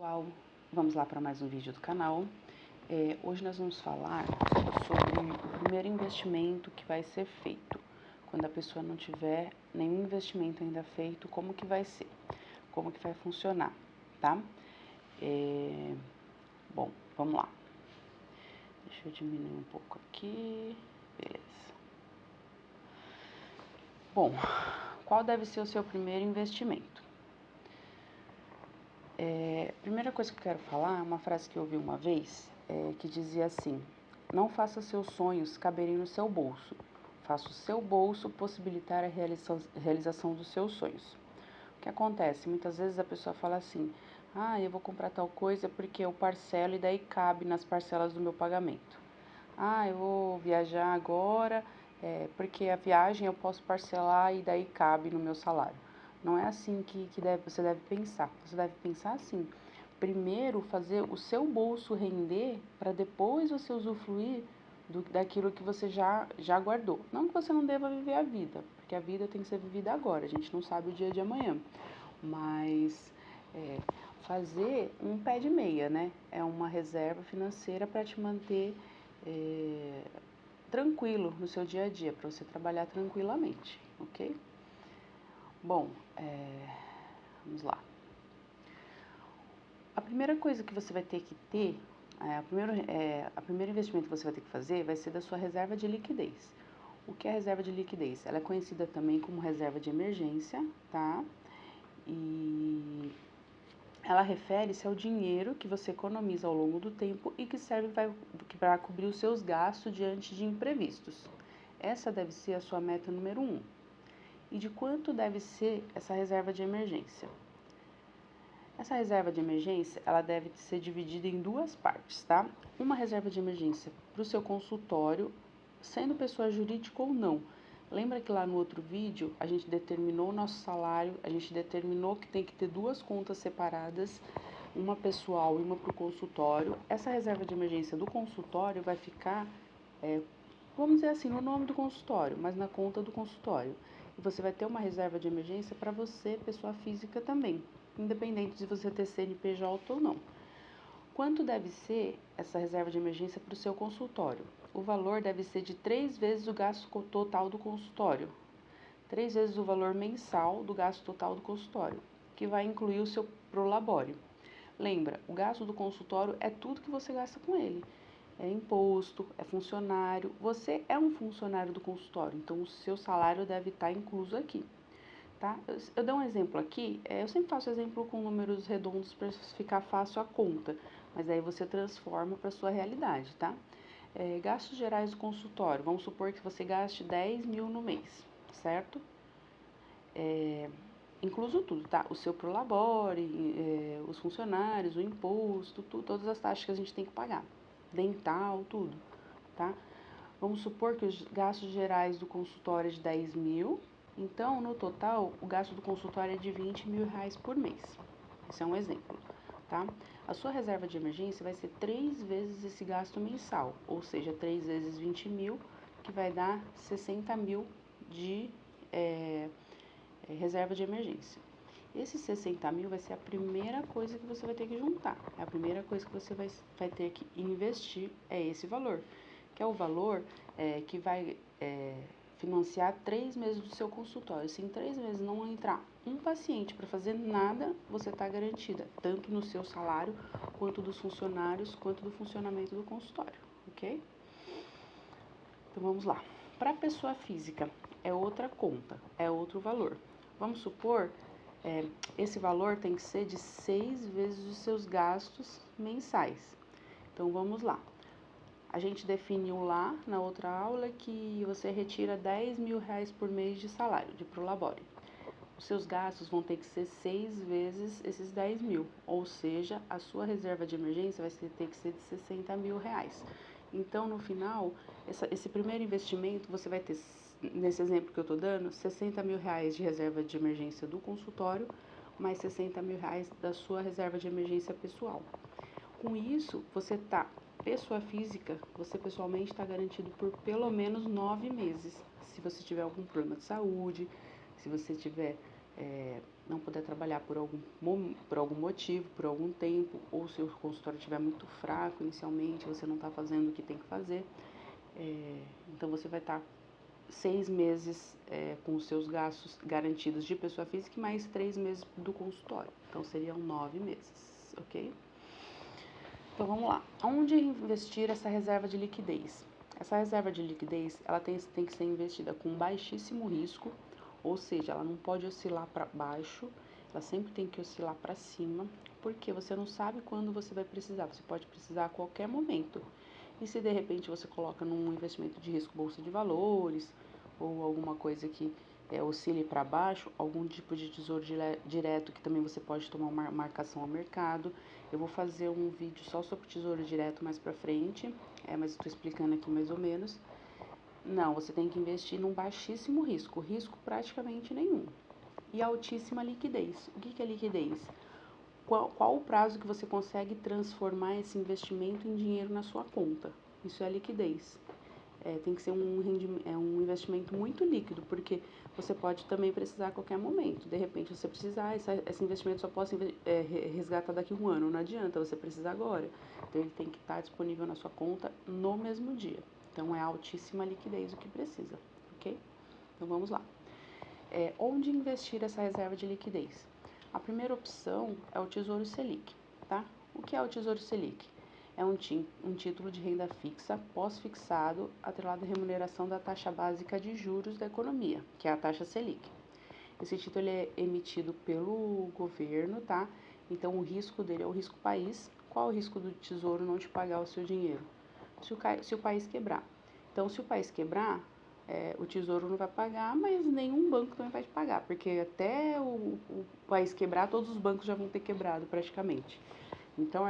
Pessoal, vamos lá para mais um vídeo do canal. Hoje nós vamos falar sobre o primeiro investimento que vai ser feito. Quando a pessoa não tiver nenhum investimento ainda feito, como que vai ser? Como que vai funcionar, tá? Bom, vamos lá. Deixa eu diminuir um pouco aqui. Beleza. Bom, qual deve ser o seu primeiro investimento? A primeira coisa que eu quero falar é uma frase que eu ouvi uma vez, que dizia assim: não faça seus sonhos caberem no seu bolso, faça o seu bolso possibilitar a realização dos seus sonhos. O que acontece? Muitas vezes a pessoa fala assim: eu vou comprar tal coisa porque eu parcelo e daí cabe nas parcelas do meu pagamento. Eu vou viajar agora porque a viagem eu posso parcelar e daí cabe no meu salário. Não é assim que você deve pensar. Você deve pensar assim: primeiro fazer o seu bolso render para depois você usufruir daquilo que você já guardou. Não que você não deva viver a vida, porque a vida tem que ser vivida agora. A gente não sabe o dia de amanhã. Mas fazer um pé de meia, né? É uma reserva financeira para te manter tranquilo no seu dia a dia, para você trabalhar tranquilamente, ok? Bom, vamos lá. A primeira coisa que você vai ter que ter, a primeiro investimento que você vai ter que fazer vai ser da sua reserva de liquidez. O que é a reserva de liquidez? Ela é conhecida também como reserva de emergência, tá? E ela refere-se ao dinheiro que você economiza ao longo do tempo e que serve para cobrir os seus gastos diante de imprevistos. Essa deve ser a sua meta número 1. E de quanto deve ser essa reserva de emergência? Essa reserva de emergência, ela deve ser dividida em duas partes, tá? Uma reserva de emergência para o seu consultório, sendo pessoa jurídica ou não. Lembra que lá no outro vídeo a gente determinou o nosso salário, a gente determinou que tem que ter duas contas separadas, uma pessoal e uma para o consultório. Essa reserva de emergência do consultório vai ficar, vamos dizer assim, no nome do consultório, mas na conta do consultório. E você vai ter uma reserva de emergência para você, pessoa física também, independente de você ter CNPJ ou não. Quanto deve ser essa reserva de emergência para o seu consultório? O valor deve ser de 3 vezes o gasto total do consultório, 3 vezes o valor mensal do gasto total do consultório, que vai incluir o seu prolabore. Lembra, o gasto do consultório é tudo que você gasta com ele. É imposto, é funcionário. Você é um funcionário do consultório, então o seu salário deve estar incluso aqui. Tá? Eu dou um exemplo aqui, eu sempre faço exemplo com números redondos para ficar fácil a conta, mas aí você transforma para a sua realidade, tá? Gastos gerais do consultório, vamos supor que você gaste 10 mil no mês, certo? Incluso tudo, tá? O seu prolabore, os funcionários, o imposto, todas as taxas que a gente tem que pagar, dental, tudo, tá? Vamos supor que os gastos gerais do consultório é de 10 mil, então, no total, o gasto do consultório é de 20 mil reais por mês. Esse é um exemplo, tá? A sua reserva de emergência vai ser 3 vezes esse gasto mensal, ou seja, 3 vezes 20 mil, que vai dar 60 mil de reserva de emergência. Esses 60 mil vai ser a primeira coisa que você vai ter que juntar. A primeira coisa que você vai ter que investir é esse valor, que é o valor que vai financiar 3 meses do seu consultório. Se em 3 meses não entrar um paciente para fazer nada, você está garantida, tanto no seu salário, quanto dos funcionários, quanto do funcionamento do consultório, ok? Então vamos lá. Para a pessoa física, é outra conta, é outro valor. Vamos supor, esse valor tem que ser de 6 vezes os seus gastos mensais. Então vamos lá. A gente definiu lá na outra aula que você retira 10 mil reais por mês de salário, de prolabore. Os seus gastos vão ter que ser 6 vezes esses 10 mil, ou seja, a sua reserva de emergência vai ter que ser de 60 mil reais. Então, no final, esse primeiro investimento, você vai ter, nesse exemplo que eu estou dando, 60 mil reais de reserva de emergência do consultório, mais 60 mil reais da sua reserva de emergência pessoal. Com isso, você está, pessoa física, você pessoalmente está garantido por pelo menos 9 meses. Se você tiver algum problema de saúde, se você tiver não puder trabalhar por algum motivo, por algum tempo, ou se o consultório estiver muito fraco inicialmente, você não está fazendo o que tem que fazer, então você vai estar 6 meses com os seus gastos garantidos de pessoa física e mais 3 meses do consultório. Então seriam 9 meses, ok? Então vamos lá. Onde investir essa reserva de liquidez? Essa reserva de liquidez, ela tem que ser investida com baixíssimo risco, ou seja, ela não pode oscilar para baixo, ela sempre tem que oscilar para cima, porque você não sabe quando você vai precisar, você pode precisar a qualquer momento. E se de repente você coloca num investimento de risco bolsa de valores, ou alguma coisa que oscile para baixo, algum tipo de tesouro direto que também você pode tomar uma marcação ao mercado. Eu vou fazer um vídeo só sobre tesouro direto mais para frente, mas estou explicando aqui mais ou menos. Não, você tem que investir num baixíssimo risco, risco praticamente nenhum. E altíssima liquidez. O que é liquidez? Qual o prazo que você consegue transformar esse investimento em dinheiro na sua conta? Isso é liquidez. Tem que ser um investimento muito líquido, porque você pode também precisar a qualquer momento. De repente, você precisar, esse investimento só posso resgatar daqui a um ano, não adianta, você precisa agora. Então, ele tem que estar disponível na sua conta no mesmo dia. Então, é altíssima liquidez o que precisa, ok? Então, vamos lá. Onde investir essa reserva de liquidez? A primeira opção é o Tesouro Selic, tá? O que é o Tesouro Selic? É um título de renda fixa pós-fixado atrelado à remuneração da taxa básica de juros da economia, que é a taxa Selic. Esse título é emitido pelo governo, tá? Então, o risco dele é o risco país. Qual o risco do Tesouro não te pagar o seu dinheiro? Se o país quebrar. Então, se o país quebrar, o Tesouro não vai pagar, mas nenhum banco também vai te pagar, porque até o país quebrar, todos os bancos já vão ter quebrado praticamente. Então,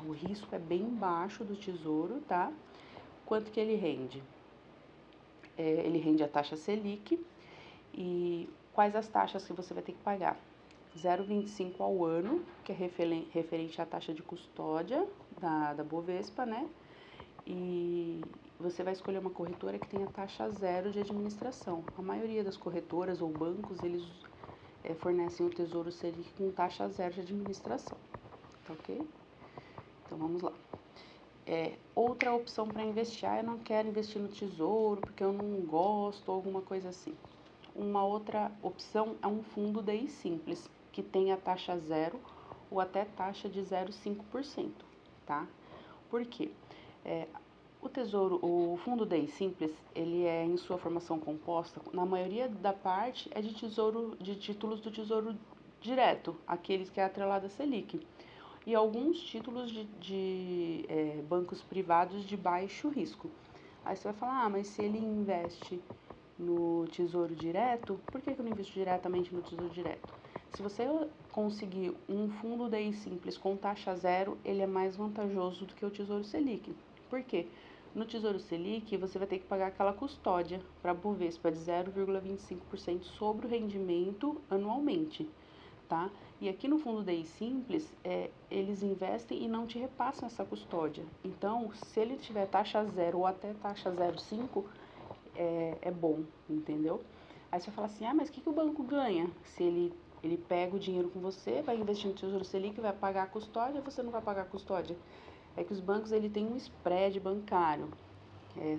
o risco é bem baixo do Tesouro, tá? Quanto que ele rende? Ele rende a taxa Selic e quais as taxas que você vai ter que pagar? 0,25 ao ano, que é referente à taxa de custódia da Bovespa, né? E você vai escolher uma corretora que tenha taxa zero de administração. A maioria das corretoras ou bancos, eles fornecem o Tesouro Selic com taxa zero de administração, tá ok? Então vamos lá. Outra opção para investir, eu não quero investir no Tesouro porque eu não gosto ou alguma coisa assim. Uma outra opção é um fundo DI simples, que tem a taxa zero ou até taxa de 0,5%, tá? Por quê? O fundo DI simples, ele é em sua formação composta, na maioria da parte é de títulos do Tesouro Direto, aqueles que é atrelado à Selic, e alguns títulos de bancos privados de baixo risco. Aí você vai falar, mas se ele investe no Tesouro Direto, por que eu não invisto diretamente no Tesouro Direto? Se você conseguir um fundo DI simples com taxa zero, ele é mais vantajoso do que o Tesouro Selic. Por quê? No Tesouro Selic, você vai ter que pagar aquela custódia para a Bovespa de 0,25% sobre o rendimento anualmente, tá? E aqui no fundo DI Simples, eles investem e não te repassam essa custódia. Então, se ele tiver taxa zero ou até taxa 0,5, é bom, entendeu? Aí você fala assim, mas o que o banco ganha? Se ele pega o dinheiro com você, vai investir no Tesouro Selic, vai pagar a custódia, você não vai pagar a custódia. É que os bancos, ele tem um spread bancário.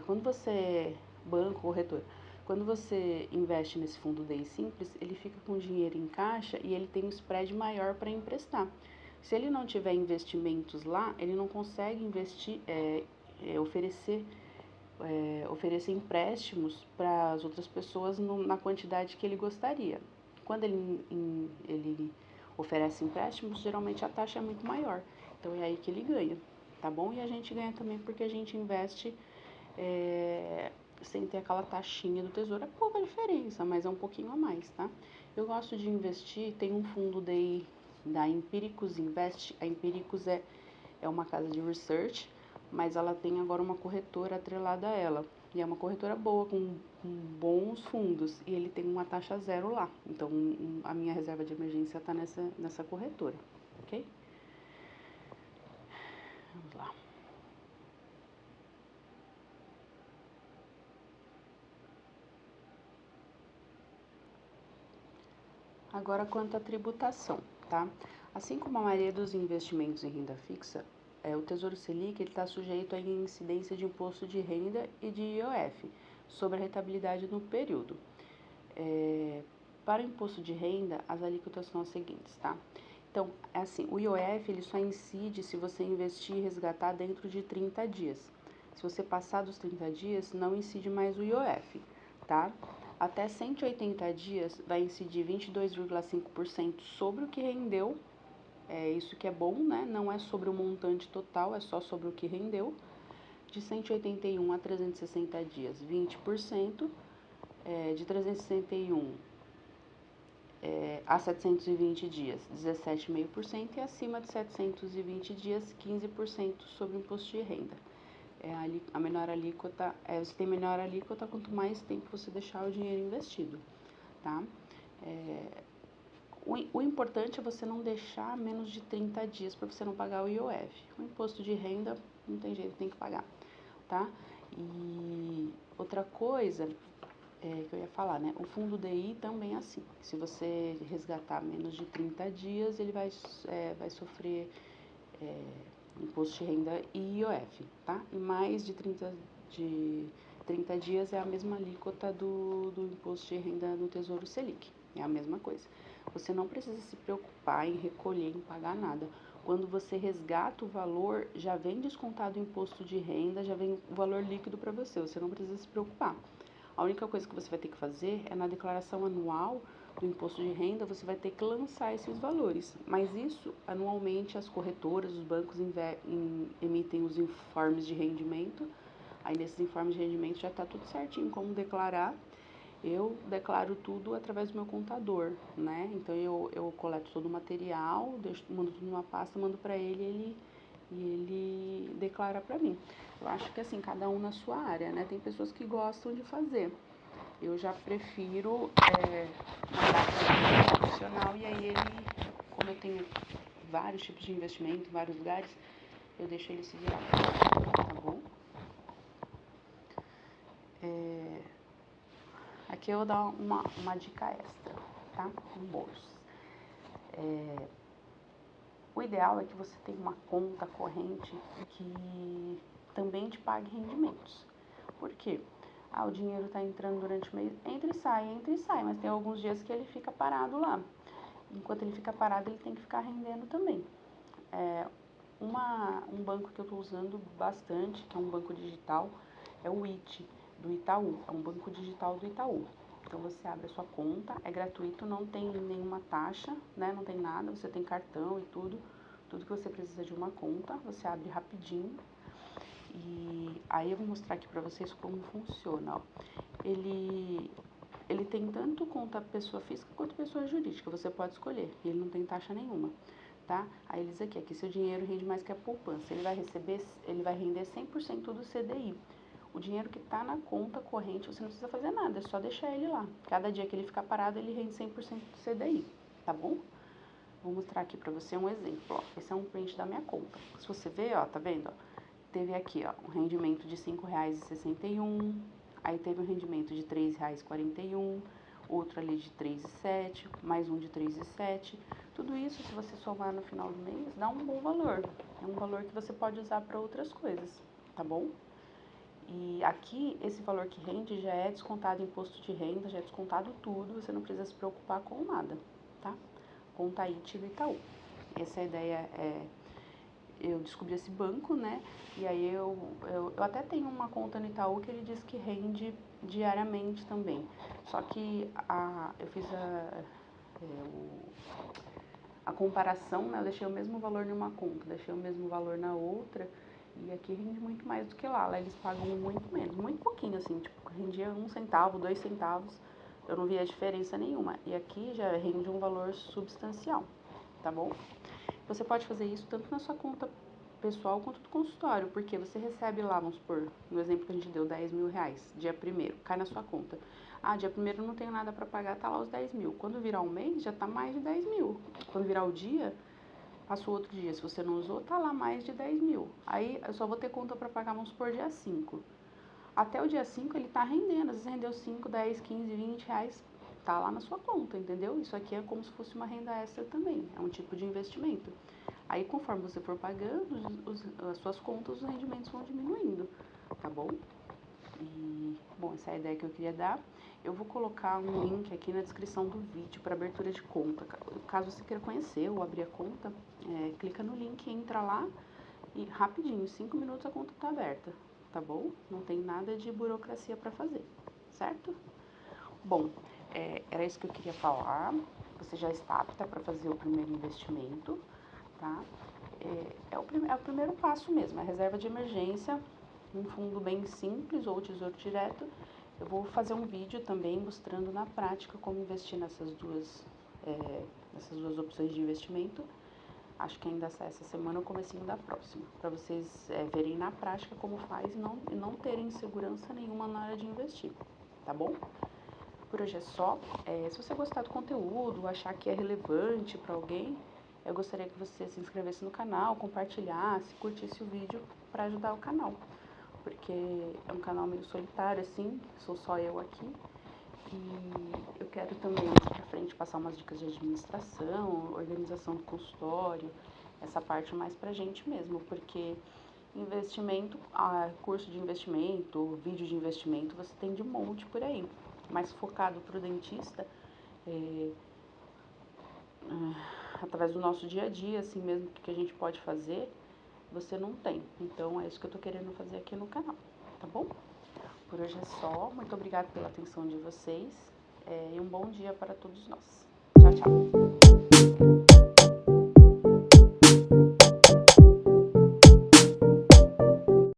Quando você, banco, corretor, quando você investe nesse fundo DI Simples, ele fica com dinheiro em caixa e ele tem um spread maior para emprestar. Se ele não tiver investimentos lá, ele não consegue investir, oferecer empréstimos para as outras pessoas na quantidade que ele gostaria. Quando ele oferece empréstimos, geralmente a taxa é muito maior. Então é aí que ele ganha, tá bom? E a gente ganha também porque a gente investe sem ter aquela taxinha do tesouro. É pouca diferença, mas é um pouquinho a mais, tá? Eu gosto de investir, tem um fundo da Empiricus Invest. A Empiricus é uma casa de research, mas ela tem agora uma corretora atrelada a ela. E é uma corretora boa, com bons fundos. E ele tem uma taxa zero lá. Então, a minha reserva de emergência está nessa corretora, ok? Vamos lá. Agora, quanto à tributação, tá? Assim como a maioria dos investimentos em renda fixa, o Tesouro Selic está sujeito à incidência de imposto de renda e de IOF sobre a rentabilidade no período. Para o imposto de renda, as alíquotas são as seguintes, tá? Então, é assim, o IOF ele só incide se você investir e resgatar dentro de 30 dias. Se você passar dos 30 dias, não incide mais o IOF, tá? Até 180 dias vai incidir 22,5% sobre o que rendeu. Isso que é bom, né? Não é sobre o montante total, é só sobre o que rendeu. De 181 a 360 dias, 20%. De 361 a 720 dias, 17,5%. E acima de 720 dias, 15% sobre o imposto de renda. A menor alíquota, você tem menor alíquota quanto mais tempo você deixar o dinheiro investido, tá? O importante é você não deixar menos de 30 dias para você não pagar o IOF. O imposto de renda, não tem jeito, tem que pagar, tá? E outra coisa que eu ia falar, né? O fundo DI também é assim. Se você resgatar menos de 30 dias, ele vai sofrer imposto de renda e IOF, tá? E mais de 30 dias é a mesma alíquota do imposto de renda no Tesouro Selic. É a mesma coisa. Você não precisa se preocupar em recolher, em pagar nada. Quando você resgata o valor, já vem descontado o imposto de renda, já vem o valor líquido para você. Você não precisa se preocupar. A única coisa que você vai ter que fazer é na declaração anual do imposto de renda, você vai ter que lançar esses valores. Mas isso, anualmente, as corretoras, os bancos emitem os informes de rendimento. Aí, nesses informes de rendimento, já está tudo certinho como declarar. Eu declaro tudo através do meu contador, né? Então, eu coleto todo o material, mando tudo numa pasta, mando para ele e ele declara para mim. Eu acho que, assim, cada um na sua área, né? Tem pessoas que gostam de fazer. Eu já prefiro mandar para um profissional e aí ele, como eu tenho vários tipos de investimento em vários lugares, eu deixo ele se virar, tá bom? Aqui eu vou dar uma dica extra, tá? Um bônus. O ideal é que você tenha uma conta corrente que também te pague rendimentos. Por quê? O dinheiro está entrando durante o mês, entra e sai, mas tem alguns dias que ele fica parado lá. Enquanto ele fica parado, ele tem que ficar rendendo também. Um banco que eu estou usando bastante, que é um banco digital, é o IT, do Itaú. É um banco digital do Itaú. Então, você abre a sua conta, é gratuito, não tem nenhuma taxa, né? Não tem nada, você tem cartão e tudo. Tudo que você precisa de uma conta, você abre rapidinho. E aí eu vou mostrar aqui pra vocês como funciona, ó. Ele tem tanto conta pessoa física quanto pessoa jurídica, você pode escolher. E ele não tem taxa nenhuma, tá? Aí ele diz aqui seu dinheiro rende mais que a poupança. Ele vai render 100% do CDI. O dinheiro que tá na conta corrente, você não precisa fazer nada, é só deixar ele lá. Cada dia que ele ficar parado, ele rende 100% do CDI, tá bom? Vou mostrar aqui pra você um exemplo, ó. Esse é um print da minha conta. Se você ver, ó, tá vendo, ó? Teve aqui, ó, um rendimento de R$ 5,61, aí teve um rendimento de R$ 3,41, outro ali de R$ 3,07, mais um de R$ 3,07. Tudo isso, se você somar no final do mês, dá um bom valor. É um valor que você pode usar para outras coisas, tá bom? E aqui, esse valor que rende já é descontado imposto de renda, já é descontado tudo, você não precisa se preocupar com nada, tá? Conta IT do Itaú. Essa ideia eu descobri esse banco, né? E aí eu até tenho uma conta no Itaú que ele diz que rende diariamente também. Só que eu fiz a comparação, né? Eu deixei o mesmo valor numa conta, deixei o mesmo valor na outra. E aqui rende muito mais do que lá. Lá eles pagam muito menos, muito pouquinho, assim, tipo, rendia 1 centavo, 2 centavos. Eu não via diferença nenhuma. E aqui já rende um valor substancial, tá bom? Você pode fazer isso tanto na sua conta pessoal quanto do consultório, porque você recebe lá, vamos supor, no exemplo que a gente deu, R$ 10.000, dia 1º, cai na sua conta. Dia 1º não tenho nada para pagar, tá lá os 10.000. Quando virar um mês, já tá mais de 10.000. Quando virar o dia, passa o outro dia, se você não usou, tá lá mais de 10.000. Aí eu só vou ter conta para pagar, vamos supor, dia 5. Até o dia 5 ele tá rendendo, às vezes rendeu 5, 10, 15, R$ 20, tá lá na sua conta, entendeu? Isso aqui é como se fosse uma renda extra também, é um tipo de investimento. Aí, conforme você for pagando, as suas contas, os rendimentos vão diminuindo, tá bom? E, bom, essa é a ideia que eu queria dar. Eu vou colocar um link aqui na descrição do vídeo para abertura de conta. Caso você queira conhecer ou abrir a conta, clica no link, entra lá e rapidinho, 5 minutos a conta tá aberta, tá bom? Não tem nada de burocracia para fazer, certo? Bom, era isso que eu queria falar. Você já está apta para fazer o primeiro investimento, tá? É o primeiro passo mesmo, é a reserva de emergência, um fundo bem simples ou tesouro direto. Eu vou fazer um vídeo também mostrando na prática como investir nessas duas opções de investimento. Acho que ainda essa semana ou comecinho da próxima, para vocês verem na prática como faz e não terem insegurança nenhuma na hora de investir, tá bom? Por hoje é só. Se você gostar do conteúdo, achar que é relevante para alguém, eu gostaria que você se inscrevesse no canal, compartilhasse, curtisse o vídeo para ajudar o canal, porque é um canal meio solitário assim, sou só eu aqui. E eu quero também, mais pra frente, passar umas dicas de administração, organização do consultório, essa parte mais pra gente mesmo, porque investimento, curso de investimento, vídeo de investimento, você tem de monte por aí. Mais focado pro dentista, através do nosso dia a dia, assim mesmo, que a gente pode fazer, você não tem. Então, é isso que eu tô querendo fazer aqui no canal, tá bom? Por hoje é só. Muito obrigada pela atenção de vocês e um bom dia para todos nós. Tchau, tchau.